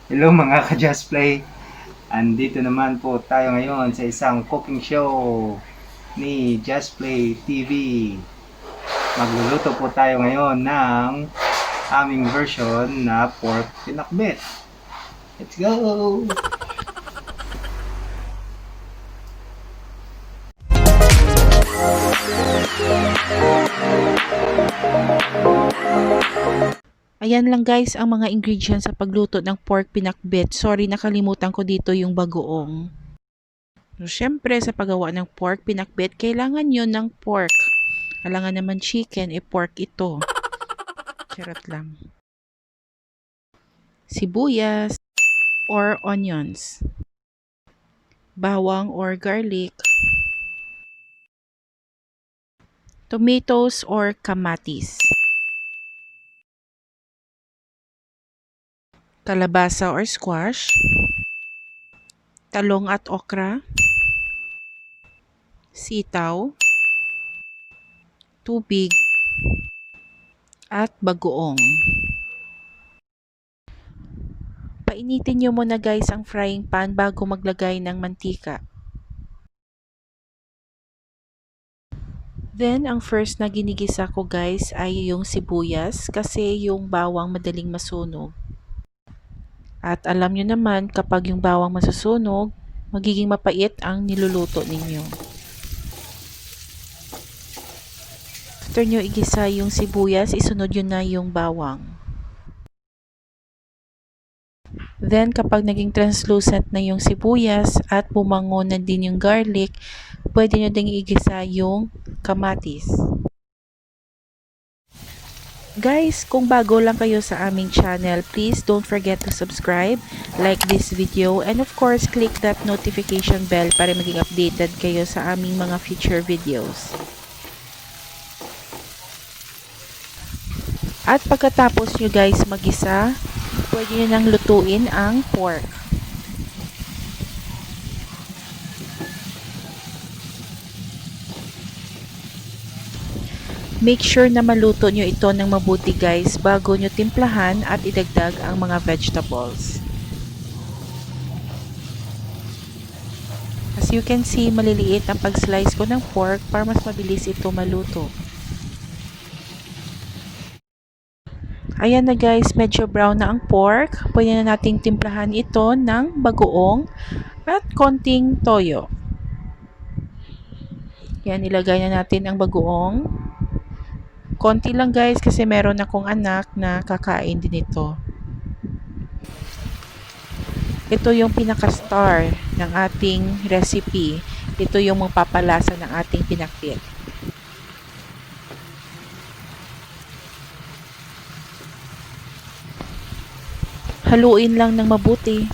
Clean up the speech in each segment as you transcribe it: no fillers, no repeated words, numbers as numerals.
Hello mga ka-Just Play. Andito naman po tayo ngayon sa isang cooking show ni Just Play TV. Magluluto po tayo ngayon ng aming version na pork pinakbet. Let's go! Ayan lang guys ang mga ingredients sa pagluto ng pork pinakbet. Sorry, nakalimutan ko dito yung bagoong. So, syempre sa paggawa ng pork pinakbet, kailangan yon ng pork. Alangan naman chicken, pork ito. Charot lang. Sibuyas or onions. Bawang or garlic. Tomatoes or kamatis. Kalabasa or squash. Talong at okra. Sitaw. Tubig. At bagoong. Painitin nyo muna guys ang frying pan bago maglagay ng mantika. Then, ang first na ginigisa ko guys ay yung sibuyas kasi yung bawang madaling masunog. At alam nyo naman kapag yung bawang masusunog, magiging mapait ang niluluto ninyo. After nyo igisa yung sibuyas, isunod yun na yung bawang. Then, kapag naging translucent na yung sibuyas at bumango na din yung garlic, pwede nyo ding igisa yung kamatis. Guys, kung bago lang kayo sa aming channel, please don't forget to subscribe, like this video, and of course, click that notification bell para maging updated kayo sa aming mga future videos. At pagkatapos nyo guys magisa, pwede nyo nang lutuin ang pork. Make sure na maluto nyo ito ng mabuti guys bago nyo timplahan at idagdag ang mga vegetables. As you can see, maliliit ang pag-slice ko ng pork para mas mabilis ito maluto. Ayan na guys, medyo brown na ang pork. Pwede na nating timplahan ito ng bagoong at konting toyo. Yan, ilagay na natin ang bagoong. Konti lang guys kasi meron akong anak na kakain din ito. Ito yung pinaka-star ng ating recipe. Ito yung magpapalasa ng ating pinakbet. Haluin lang ng mabuti.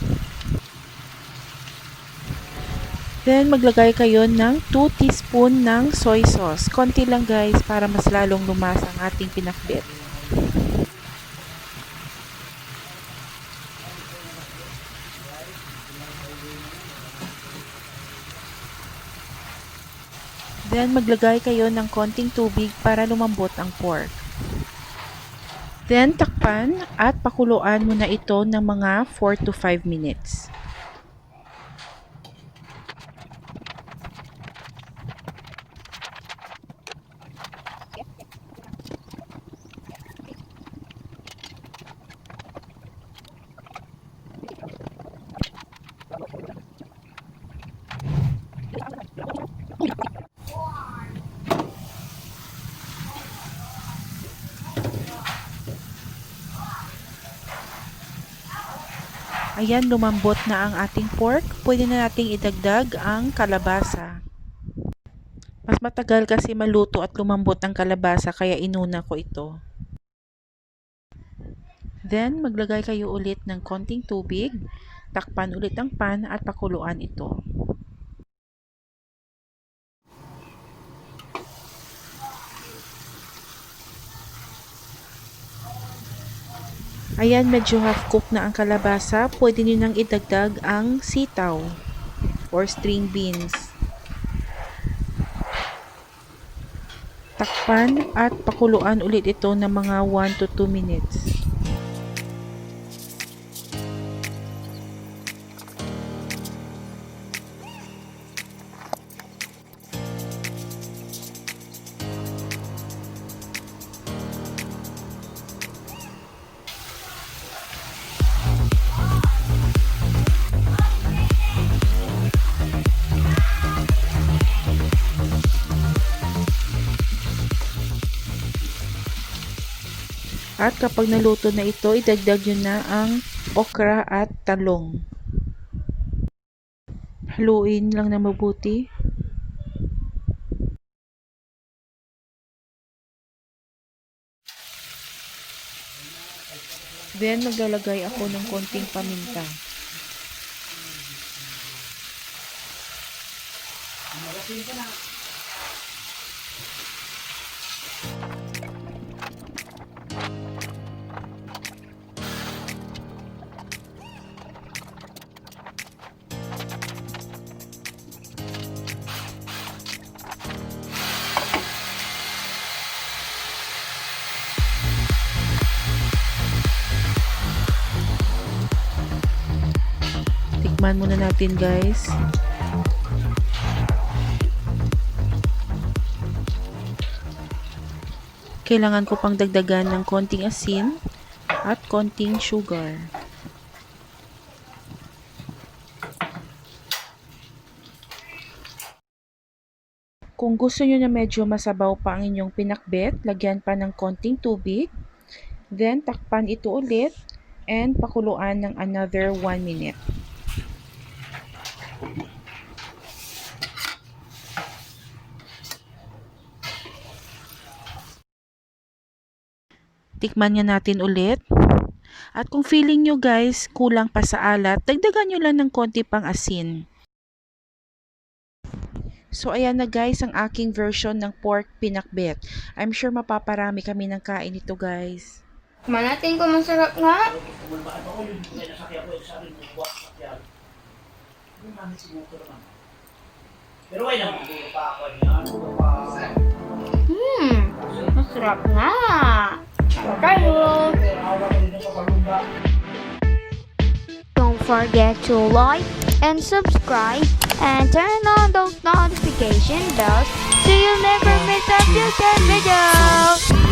Then, maglagay kayo ng 2 teaspoon ng soy sauce. Konti lang guys para mas lalong lumasa ang ating pinakbet. Then, maglagay kayo ng konting tubig para lumambot ang pork. Then, takpan at pakuluan muna ito ng mga 4 to 5 minutes. Ayan, lumambot na ang ating pork. Pwede na nating idagdag ang kalabasa. Mas matagal kasi maluto at lumambot ang kalabasa kaya inuna ko ito. Then, maglagay kayo ulit ng konting tubig. Takpan ulit ang pan at pakuluan ito. Ayan, medyo half cook na ang kalabasa. Pwede nyo nang idagdag ang sitaw or string beans. Takpan at pakuluan ulit ito ng mga 1 to 2 minutes. At kapag naluto na ito, idagdag nyo na ang okra at talong. Haluin lang na mabuti. Then, maglalagay ako ng konting paminta. Tikman muna natin, guys. Kailangan ko pang dagdagan ng konting asin at konting sugar. Kung gusto nyo na medyo masabaw pa ang inyong pinakbet, lagyan pa ng konting tubig. Then, takpan ito ulit and pakuluan ng another 1 minute. Tikman nga natin ulit. At kung feeling nyo guys, kulang pa sa alat, dagdagan nyo lang ng konti pang asin. So ayan na guys ang aking version ng pork pinakbet. I'm sure mapaparami kami ng kain ito guys. Manatin ko masarap nga. Masarap nga. Tayo. Don't forget to like and subscribe and turn on those notification bells so you'll never miss a future video.